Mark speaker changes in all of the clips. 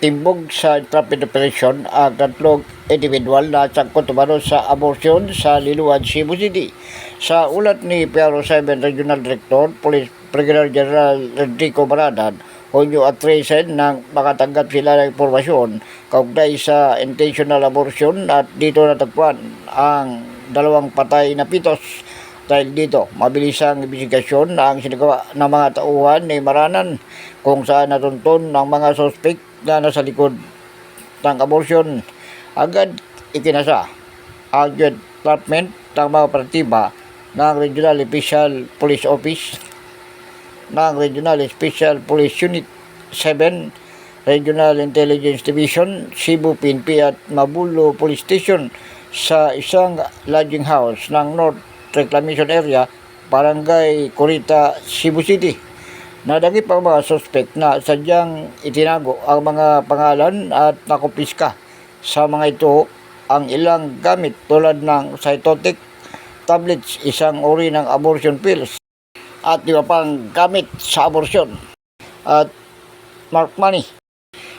Speaker 1: timbog sa traffic operation ang tatlong individual na sangkot umano sa abortion sa Liloan, Cebu City. Sa ulat ni PRO7 Regional Director, Police Brigadier General Enrico Baradan, Hunyo at Resen nang makatanggap sila ng impormasyon kaugnay sa intentional abortion at dito natagpuan ang dalawang patay na pitos. Dahil dito, mabilisang investigasyon ang sinagawa ng mga tauhan ni Maranan kung saan natuntun ng mga sospek na nasa likod ng abortion. Agad ikinasa ang Joint Department ng mga operatiba ng Regional Special Police Office, ng Regional Special Police Unit 7, Regional Intelligence Division, Cebu PNP at Mabulo Police Station sa isang lodging house ng North Reclamation Area, Barangay Corita, Cebu City. Nadagip ang mga suspect na sadyang itinago ang mga pangalan at nakumpiska sa mga ito ang ilang gamit tulad ng cytotic tablets, isang uri ng abortion pills at iba pang gamit sa abortion at mark money.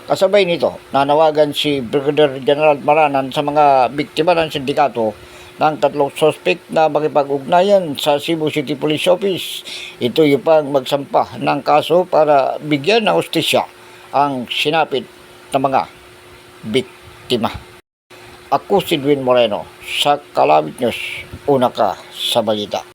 Speaker 1: Kasabay nito, nanawagan si Brigadier General Maranan sa mga biktima ng sindikato ng tatlong suspect na makipag-ugnayan sa Cebu City Police Office. Ito yung pang magsampa ng kaso para bigyan ng hustisya ang sinapit ng mga biktima. Ako si Edwin Moreno sa Kalawit News, una ka sa balita.